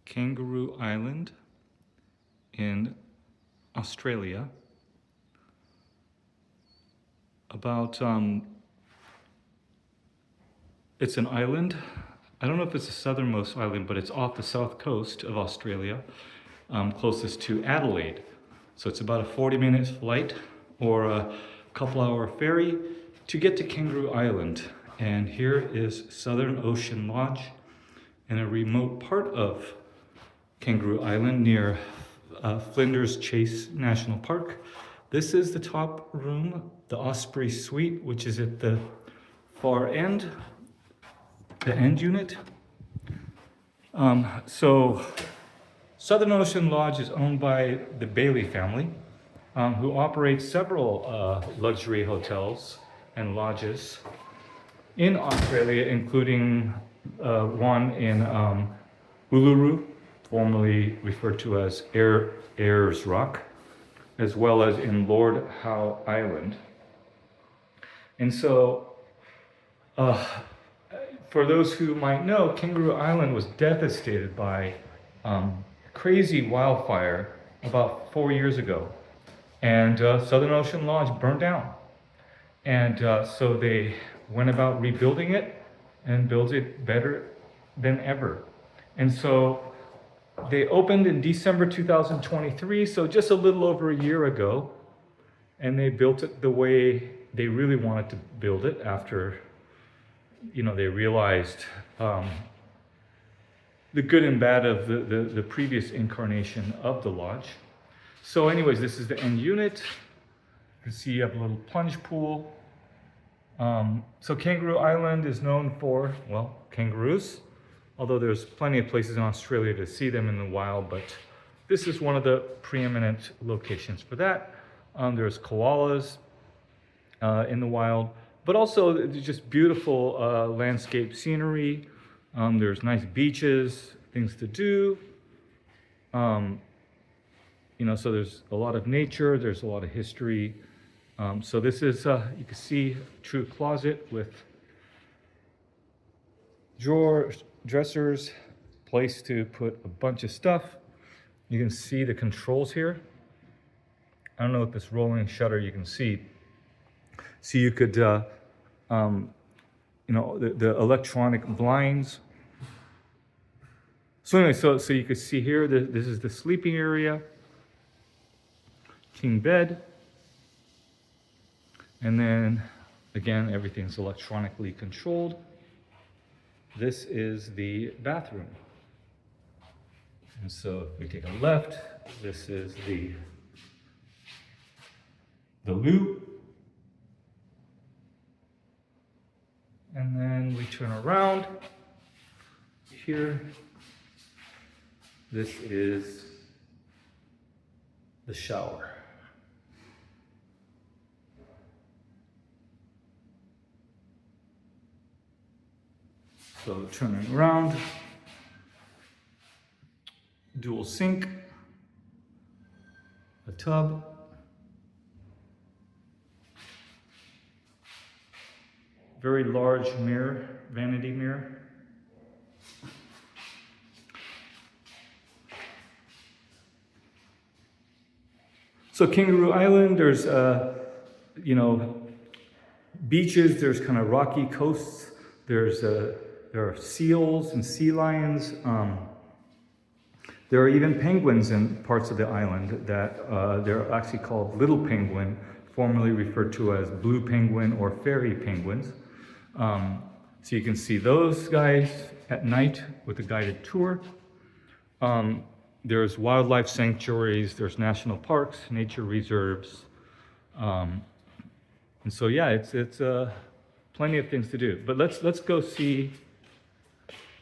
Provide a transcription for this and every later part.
Kangaroo Island in Australia. It's an island. I don't know if it's the southernmost island, but it's off the south coast of Australia, closest to Adelaide. So it's about a 40-minute flight or a couple-hour ferry to get to Kangaroo Island. And here is Southern Ocean Lodge in a remote part of Kangaroo Island near Flinders Chase National Park. This is the top room, the Osprey suite, which is at the far end, the end unit. So Southern Ocean Lodge is owned by the Bailey family, who operates several luxury hotels and lodges in Australia, including one in Uluru, formerly referred to as Ayers Rock, as well as in Lord Howe Island. And so, for those who might know, Kangaroo Island was devastated by crazy wildfire about 4 years ago. And Southern Ocean Lodge burned down. And so they went about rebuilding it and built it better than ever. And so they opened in December 2023, so just a little over a year ago. And they built it the way they really wanted to build it after, they realized the good and bad of the previous incarnation of the lodge. So anyways, this is the end unit. You can see you have a little plunge pool. So Kangaroo Island is known for, kangaroos, although there's plenty of places in Australia to see them in the wild, but this is one of the preeminent locations for that. There's koalas in the wild, but also there's just beautiful landscape scenery. There's nice beaches, things to do. So there's a lot of nature, there's a lot of history. So this is, you can see, a true closet with drawers, dressers, place to put a bunch of stuff. You can see the controls here. I don't know if this rolling shutter you can see. So you could, the electronic blinds. So anyway, so you can see here, this is the sleeping area, king bed. And then, again, everything's electronically controlled. This is the bathroom. And so if we take a left, this is the loo. And then we turn around here. This is the shower. So turning around, dual sink, a tub, very large mirror, vanity mirror. So Kangaroo Island, there's beaches, there's kind of rocky coasts, there are seals and sea lions. There are even penguins in parts of the island that they're actually called little penguin, formerly referred to as blue penguin or fairy penguins. So you can see those guys at night with a guided tour. There's wildlife sanctuaries, there's national parks, nature reserves. And so yeah, it's plenty of things to do. But let's go see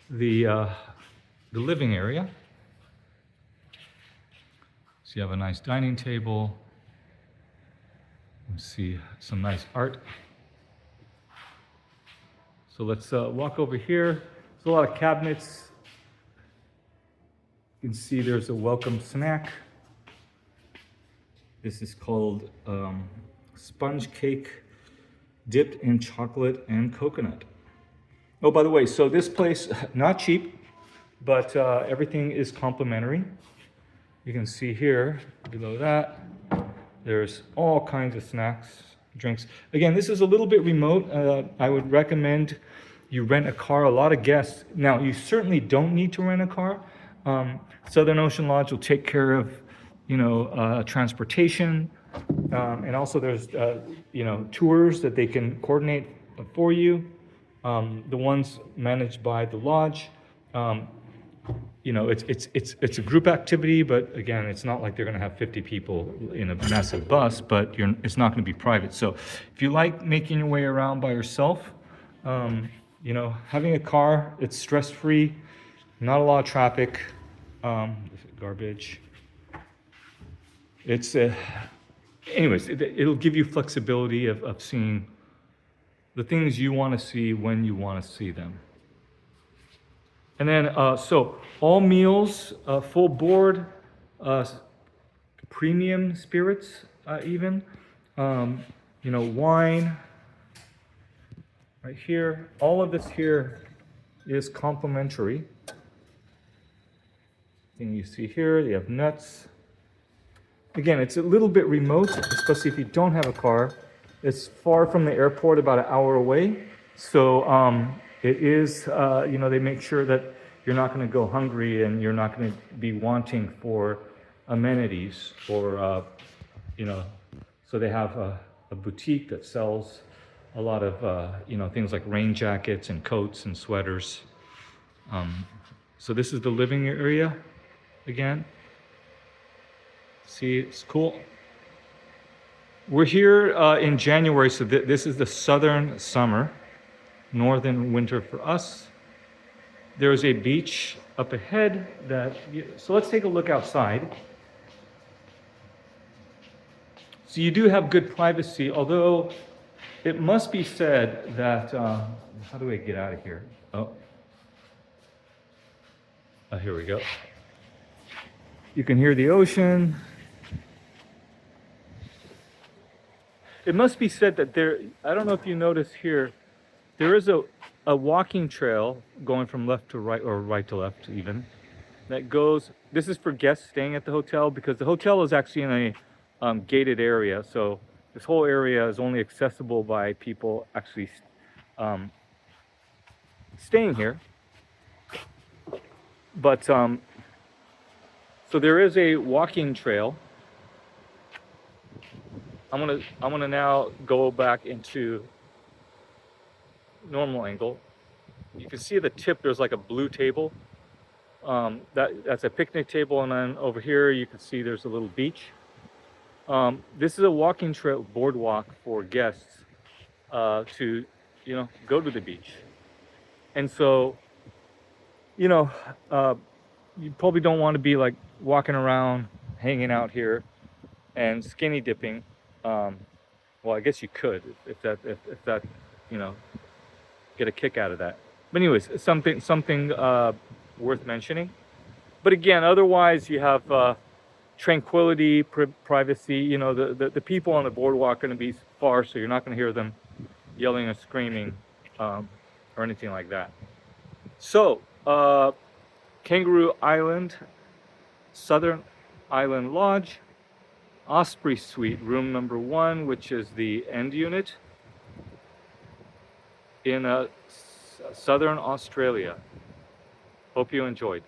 the living area. So you have a nice dining table. You see some nice art. So let's walk over here. There's a lot of cabinets. You can see there's a welcome snack. This is called sponge cake dipped in chocolate and coconut. Oh, by the way, so this place, not cheap, but everything is complimentary. You can see here below that, there's all kinds of snacks, drinks. Again, this is a little bit remote. I would recommend you rent a car. A lot of guests, now you certainly don't need to rent a car. Southern Ocean Lodge will take care of, transportation. And also there's, tours that they can coordinate for you. The ones managed by the lodge. It's a group activity, but again, it's not like they're going to have 50 people in a massive bus, but it's not going to be private. So if you like making your way around by yourself, having a car, it's stress-free, not a lot of traffic, garbage. Anyways, it'll give you flexibility of seeing the things you want to see when you want to see them. And then, so all meals, full board, premium spirits, even, wine, right here. All of this here is complimentary. Thing you see here, you have nuts. Again, it's a little bit remote, especially if you don't have a car. It's far from the airport, about an hour away. So, it is, they make sure that you're not going to go hungry and you're not going to be wanting for amenities or, so they have a boutique that sells a lot of, things like rain jackets and coats and sweaters. So this is the living area again. See, it's cool. We're here in January, so this is the southern summer, northern winter for us. There's a beach up ahead so let's take a look outside. So you do have good privacy, although it must be said that, how do I get out of here? Here we go. You can hear the ocean. It must be said that I don't know if you notice here, there is a walking trail going from left to right, or right to left even, that goes, this is for guests staying at the hotel, because the hotel is actually in a gated area, so this whole area is only accessible by people actually staying here. But, so there is a walking trail. I'm gonna now go back into normal angle. You can see at the tip there's like a blue table. That's a picnic table, and then over here you can see there's a little beach. This is a walking trail boardwalk for guests to go to the beach. And so you probably don't want to be like walking around hanging out here and skinny dipping. Well, I guess you could if that get a kick out of that. But anyways, something worth mentioning. But again, otherwise you have tranquility, privacy. The people on the boardwalk are going to be far, so you're not going to hear them yelling and screaming or anything like that. So, Kangaroo Island, Southern Island Lodge, Osprey Suite, room number 1, which is the end unit in Southern Australia. Hope you enjoyed.